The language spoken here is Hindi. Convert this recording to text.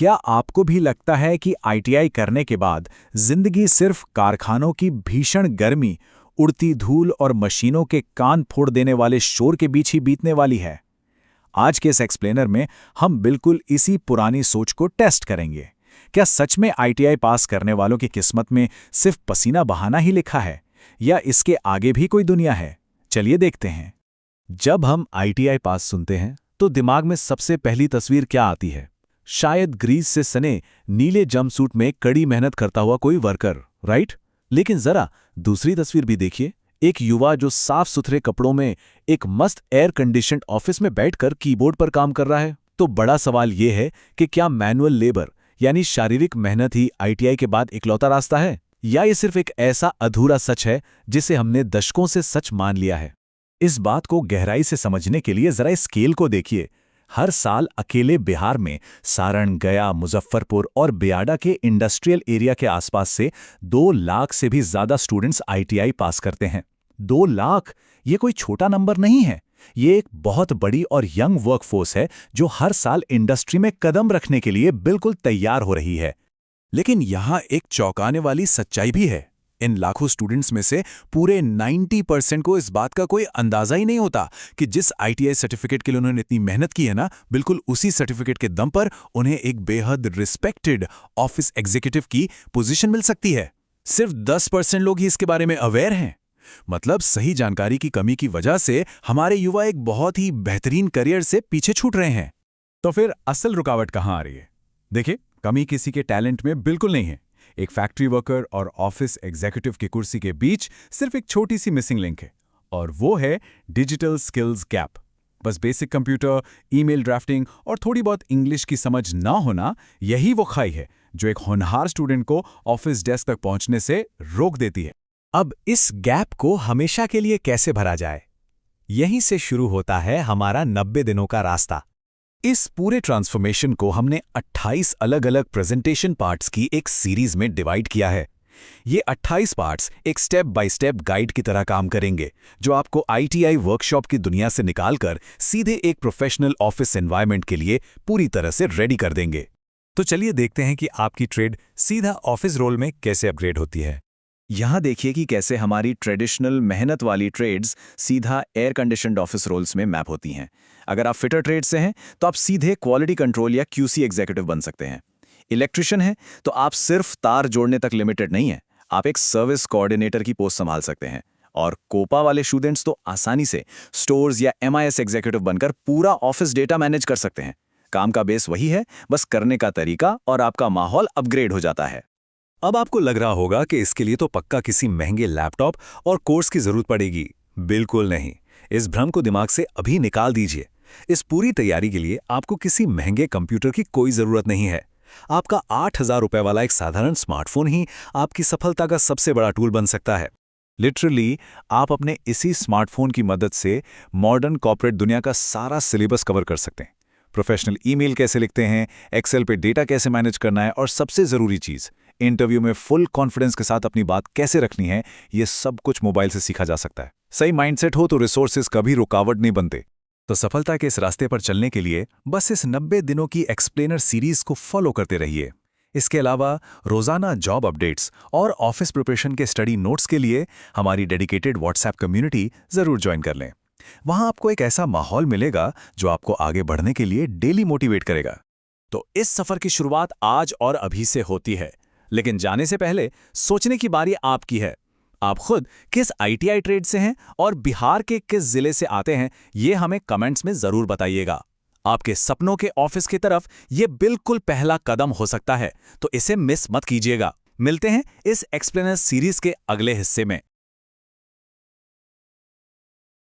क्या आपको भी लगता है कि आईटीआई करने के बाद जिंदगी सिर्फ कारखानों की भीषण गर्मी, उड़ती धूल और मशीनों के कान फोड़ देने वाले शोर के बीच ही बीतने वाली है? आज के इस एक्सप्लेनर में हम बिल्कुल इसी पुरानी सोच को टेस्ट करेंगे। क्या सच में आईटीआई पास करने वालों की किस्मत में सिर्फ पसीना बहाना ही लिखा है, या इसके आगे भी कोई दुनिया है? चलिए देखते हैं। जब हम आईटीआई पास सुनते हैं तो दिमाग में सबसे पहली तस्वीर क्या आती है? शायद ग्रीस से सने नीले जंपसूट में कड़ी मेहनत करता हुआ कोई वर्कर, राइट? लेकिन जरा दूसरी तस्वीर भी देखिए। एक युवा जो साफ सुथरे कपड़ों में एक मस्त एयर कंडीशन्ड ऑफिस में बैठकर कीबोर्ड पर काम कर रहा है। तो बड़ा सवाल यह है कि क्या मैनुअल लेबर यानी शारीरिक मेहनत ही आईटीआई के बाद इकलौता रास्ता है, या ये सिर्फ एक ऐसा अधूरा सच है जिसे हमने दशकों से सच मान लिया है? इस बात को गहराई से समझने के लिए जरा स्केल को देखिए। हर साल अकेले बिहार में सारण, गया, मुजफ्फरपुर और बियाडा के इंडस्ट्रियल एरिया के आसपास से 2 लाख से भी ज्यादा स्टूडेंट्स आईटीआई पास करते हैं। 2 लाख, ये कोई छोटा नंबर नहीं है। ये एक बहुत बड़ी और यंग वर्कफोर्स है जो हर साल इंडस्ट्री में कदम रखने के लिए बिल्कुल तैयार हो रही है। लेकिन यहाँ एक चौंकाने वाली सच्चाई भी है। इन लाखों स्टूडेंट्स में से पूरे 90% को इस बात का कोई अंदाजा ही नहीं होता कि जिस आईटीआई सर्टिफिकेट के लिए उन्होंने इतनी मेहनत की है ना, बिल्कुल उसी सर्टिफिकेट के दम पर उन्हें एक बेहद रिस्पेक्टेड ऑफिस एग्जीक्यूटिव की पोजीशन मिल सकती है। सिर्फ 10% लोग ही इसके बारे में अवेयर हैं। मतलब सही जानकारी की कमी की वजह से हमारे युवा एक बहुत ही बेहतरीन करियर से पीछे छूट रहे हैं। तो फिर असल रुकावट कहाँ आ रही है? देखिए, कमी किसी के टैलेंट में बिल्कुल नहीं है। एक फैक्ट्री वर्कर और ऑफिस एग्जीक्यूटिव की कुर्सी के बीच सिर्फ एक छोटी सी मिसिंग लिंक है, और वो है डिजिटल स्किल्स गैप। बस बेसिक कंप्यूटर, ईमेल ड्राफ्टिंग और थोड़ी बहुत इंग्लिश की समझ ना होना, यही वो खाई है जो एक होनहार स्टूडेंट को ऑफिस डेस्क तक पहुंचने से रोक देती है। अब इस गैप को हमेशा के लिए कैसे भरा जाए? यहीं से शुरू होता है हमारा 90 दिनों का रास्ता। इस पूरे ट्रांसफॉर्मेशन को हमने 28 अलग अलग प्रेजेंटेशन पार्ट्स की एक सीरीज में डिवाइड किया है। ये 28 पार्ट्स एक स्टेप बाय स्टेप गाइड की तरह काम करेंगे, जो आपको आईटीआई वर्कशॉप की दुनिया से निकालकर सीधे एक प्रोफेशनल ऑफिस एनवायरनमेंट के लिए पूरी तरह से रेडी कर देंगे। तो चलिए देखते हैं कि आपकी ट्रेड सीधा ऑफिस रोल में कैसे अपग्रेड होती है। यहाँ देखिए कि कैसे हमारी ट्रेडिशनल मेहनत वाली ट्रेड्स सीधा एयर कंडीशन्ड ऑफिस रोल्स में मैप होती हैं। अगर आप फिटर ट्रेड से हैं तो आप सीधे क्वालिटी कंट्रोल या क्यूसी एग्जीक्यूटिव बन सकते हैं। इलेक्ट्रिशियन हैं तो आप सिर्फ तार जोड़ने तक लिमिटेड नहीं हैं, आप एक सर्विस कोऑर्डिनेटर की पोस्ट संभाल सकते हैं। और कोपा वाले स्टूडेंट्स तो आसानी से स्टोर्स या एमआईएस एग्जीक्यूटिव बनकर पूरा ऑफिस डेटा मैनेज कर सकते हैं। काम का बेस वही है, बस करने का तरीका और आपका माहौल अपग्रेड हो जाता है। अब आपको लग रहा होगा कि इसके लिए तो पक्का किसी महंगे लैपटॉप और कोर्स की जरूरत पड़ेगी। बिल्कुल नहीं, इस भ्रम को दिमाग से अभी निकाल दीजिए। इस पूरी तैयारी के लिए आपको किसी महंगे कंप्यूटर की कोई जरूरत नहीं है। आपका 8,000 रुपए वाला एक साधारण स्मार्टफोन ही आपकी सफलता का सबसे बड़ा टूल बन सकता है। लिटरली, आप अपने इसी स्मार्टफोन की मदद से मॉडर्न कॉर्पोरेट दुनिया का सारा सिलेबस कवर कर सकते हैं। प्रोफेशनल ईमेल कैसे लिखते हैं, एक्सेल पे डेटा कैसे मैनेज करना है, और सबसे जरूरी चीज, इंटरव्यू में फुल कॉन्फिडेंस के साथ अपनी बात कैसे रखनी है, ये सब कुछ मोबाइल से सीखा जा सकता है। सही माइंडसेट हो तो रिसोर्सेज कभी रुकावट नहीं बनते। तो सफलता के इस रास्ते पर चलने के लिए बस इस 90 दिनों की एक्सप्लेनर सीरीज को फॉलो करते रहिए। इसके अलावा रोजाना जॉब अपडेट्स और ऑफिस प्रिपरेशन के स्टडी नोट्स के लिए हमारी डेडिकेटेड व्हाट्सएप कम्युनिटी जरूर ज्वाइन कर लें। वहां आपको एक ऐसा माहौल मिलेगा जो आपको आगे बढ़ने के लिए डेली मोटिवेट करेगा। तो इस सफर की शुरुआत आज और अभी से होती है, लेकिन जाने से पहले सोचने की बारी आपकी है। आप खुद किस आईटीआई ट्रेड से हैं और बिहार के किस जिले से आते हैं, ये हमें कमेंट्स में जरूर बताइएगा। आपके सपनों के ऑफिस की तरफ ये बिल्कुल पहला कदम हो सकता है, तो इसे मिस मत कीजिएगा। मिलते हैं इस एक्सप्लेनर सीरीज के अगले हिस्से में।